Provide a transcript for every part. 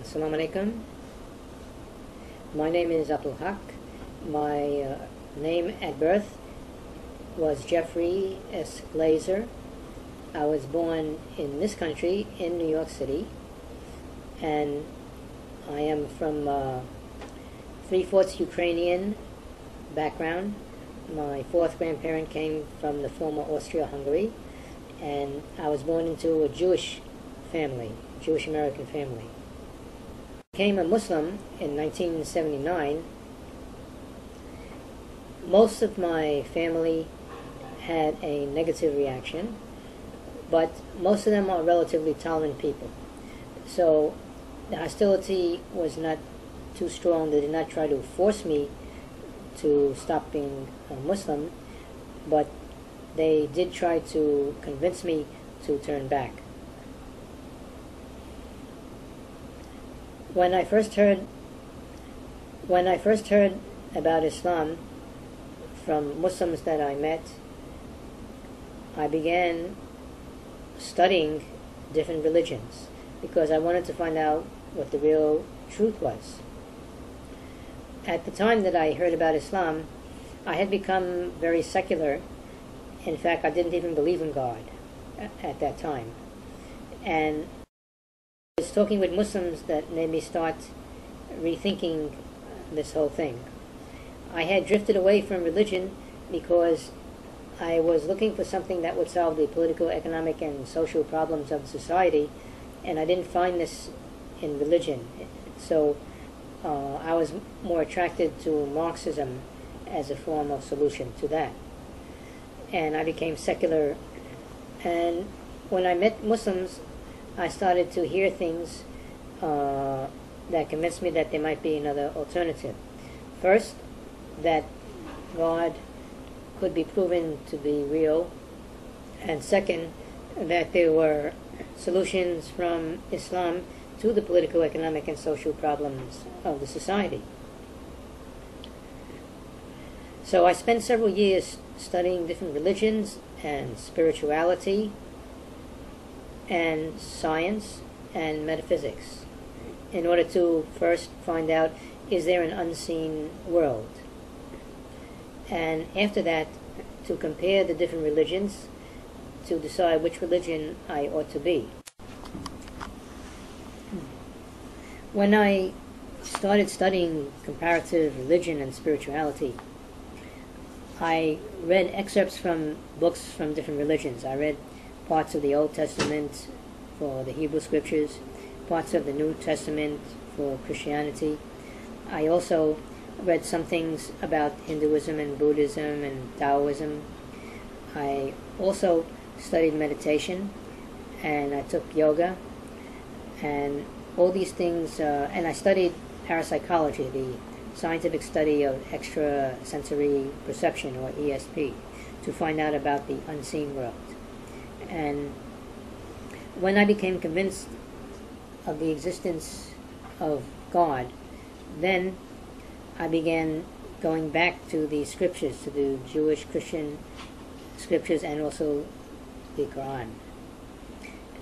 Assalamu alaikum. My name is Abdul Haq. My name at birth was Jeffrey S. Glazer. I was born in this country, in New York City, and I am from 3/4 Ukrainian background. My fourth grandparent came from the former Austria-Hungary, and I was born into a Jewish family, Jewish American family. I became a Muslim in 1979. Most of my family had a negative reaction, but most of them are relatively tolerant people. So the hostility was not too strong. They did not try to force me to stop being a Muslim, but they did try to convince me to turn back. When I first heard about Islam from Muslims that I met, I began studying different religions because I wanted to find out what the real truth was. At the time that I heard about Islam, I had become very secular. In fact, I didn't even believe in God at that time. And I was talking with Muslims that made me start rethinking this whole thing. I had drifted away from religion because I was looking for something that would solve the political, economic, and social problems of society, and I didn't find this in religion. So I was more attracted to Marxism as a form of solution to that. And I became secular. And when I met Muslims, I started to hear things that convinced me that there might be another alternative. First, that God could be proven to be real, and second, that there were solutions from Islam to the political, economic, and social problems of the society. So I spent several years studying different religions and spirituality and science and metaphysics in order to first find out, is there an unseen world? And after that, to compare the different religions to decide which religion I ought to be. When I started studying comparative religion and spirituality, I read excerpts from books from different religions. I read parts of the Old Testament for the Hebrew Scriptures, parts of the New Testament for Christianity. I also read some things about Hinduism and Buddhism and Taoism. I also studied meditation, and I took yoga, and all these things, and I studied parapsychology, the scientific study of extrasensory perception, or ESP, to find out about the unseen world. And when I became convinced of the existence of God, then I began going back to the scriptures, to the Jewish, Christian scriptures, and also the Quran.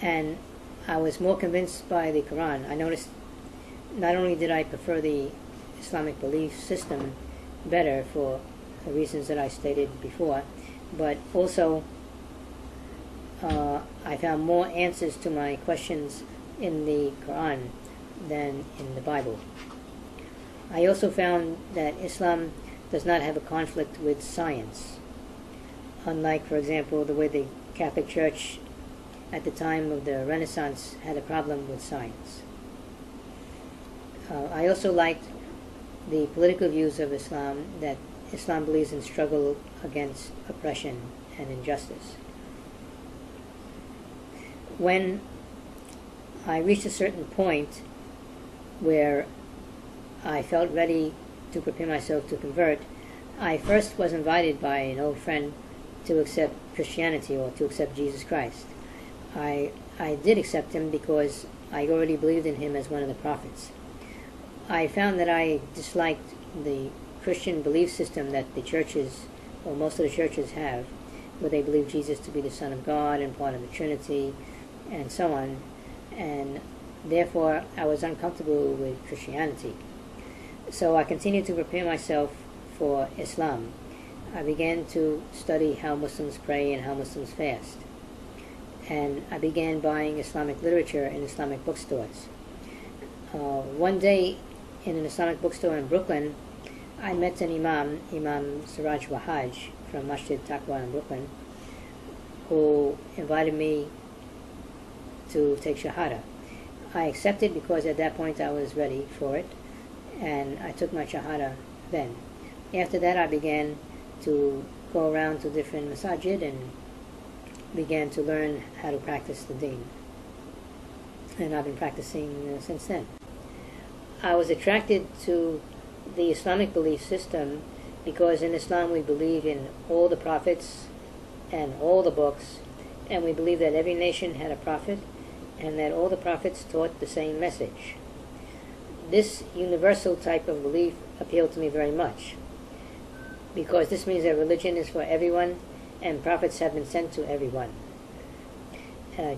And I was more convinced by the Quran. I noticed not only did I prefer the Islamic belief system better for the reasons that I stated before, but also I found more answers to my questions in the Quran than in the Bible. I also found that Islam does not have a conflict with science, unlike, for example, the way the Catholic Church at the time of the Renaissance had a problem with science. I also liked the political views of Islam, that Islam believes in struggle against oppression and injustice. When I reached a certain point where I felt ready to prepare myself to convert, I first was invited by an old friend to accept Christianity, or to accept Jesus Christ. I did accept him because I already believed in him as one of the prophets. I found that I disliked the Christian belief system that the churches, or most of the churches, have, where they believe Jesus to be the Son of God and part of the Trinity, and so on. And therefore I was uncomfortable with Christianity. So I continued to prepare myself for Islam. I began to study how Muslims pray and how Muslims fast. And I began buying Islamic literature in Islamic bookstores. One day in an Islamic bookstore in Brooklyn, I met an Imam Siraj Wahaj from Masjid Taqwa in Brooklyn, who invited me to take Shahada. I accepted because at that point I was ready for it, and I took my Shahada then. After that I began to go around to different masajid and began to learn how to practice the deen. And I've been practicing since then. I was attracted to the Islamic belief system because in Islam we believe in all the prophets and all the books, and we believe that every nation had a prophet and that all the prophets taught the same message. This universal type of belief appealed to me very much, because this means that religion is for everyone and prophets have been sent to everyone.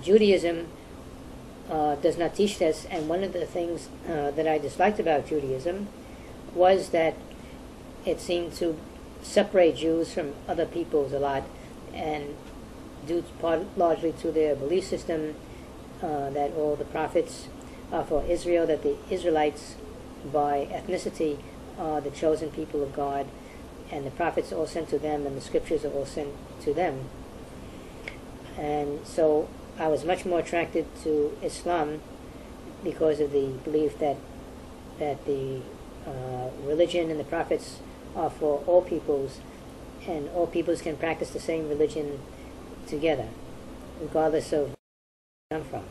Judaism does not teach this, and one of the things that I disliked about Judaism was that it seemed to separate Jews from other peoples a lot, and due largely to their belief system that all the prophets are for Israel, that the Israelites by ethnicity are the chosen people of God, and the prophets are all sent to them and the scriptures are all sent to them. And so I was much more attracted to Islam because of the belief that the religion and the prophets are for all peoples, and all peoples can practice the same religion together, regardless of where they come from.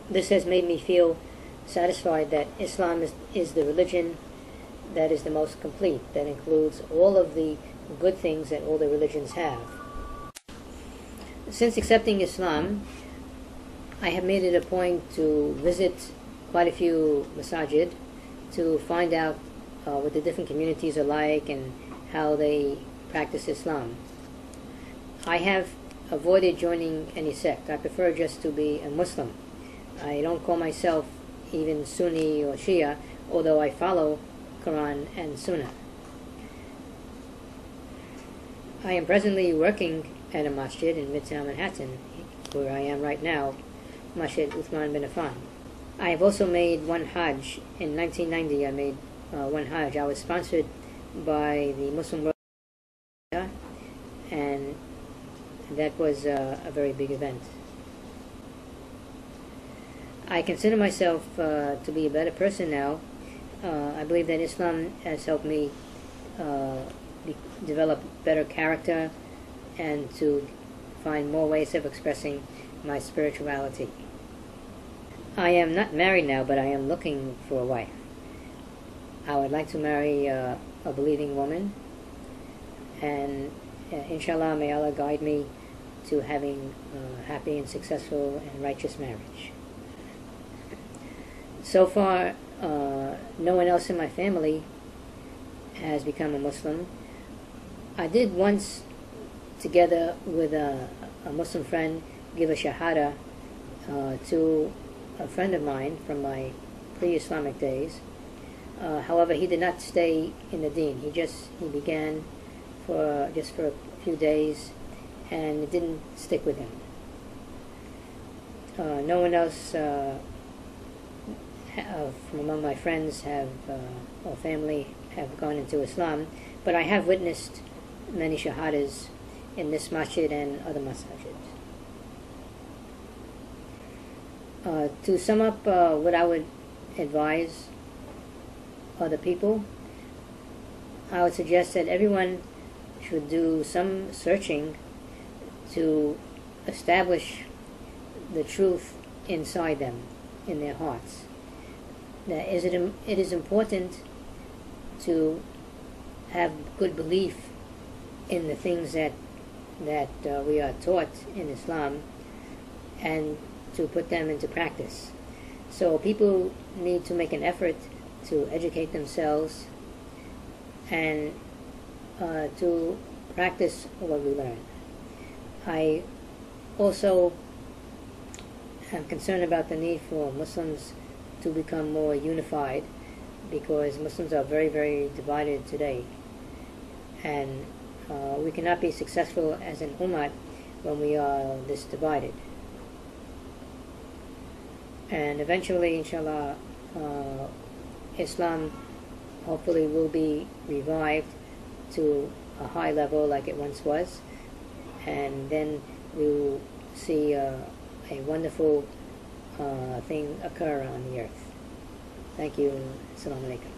This has made me feel satisfied that Islam is the religion that is the most complete, that includes all of the good things that all the religions have. Since accepting Islam, I have made it a point to visit quite a few masajid to find out what the different communities are like and how they practice Islam. I have avoided joining any sect. I prefer just to be a Muslim. I don't call myself even Sunni or Shia, although I follow Quran and Sunnah. I am presently working at a masjid in Midtown Manhattan, where I am right now, Masjid Uthman bin Affan. I have also made one Hajj. In 1990 I made one Hajj. I was sponsored by the Muslim World, and that was a very big event. I consider myself to be a better person now. I believe that Islam has helped me develop better character and to find more ways of expressing my spirituality. I am not married now, but I am looking for a wife. I would like to marry a believing woman, and inshallah, may Allah guide me to having a happy and successful and righteous marriage. So far, no one else in my family has become a Muslim. I did once, together with a Muslim friend, give a Shahada to a friend of mine from my pre-Islamic days. However, he did not stay in the deen. He began just for a few days, and it didn't stick with him. No one else from among my friends or family have gone into Islam, but I have witnessed many shahadas in this masjid and other masajids. To sum up what I would advise other people, I would suggest that everyone should do some searching to establish the truth inside them, in their hearts. That it is important to have good belief in the things that we are taught in Islam, and to put them into practice. So people need to make an effort to educate themselves and to practice what we learn. I also I'm concerned about the need for Muslims to become more unified, because Muslims are very, very divided today. And we cannot be successful as an ummah when we are this divided. And eventually, inshallah, Islam hopefully will be revived to a high level like it once was, and then we will see a wonderful thing occur on the earth. Thank you. Assalamu alaikum.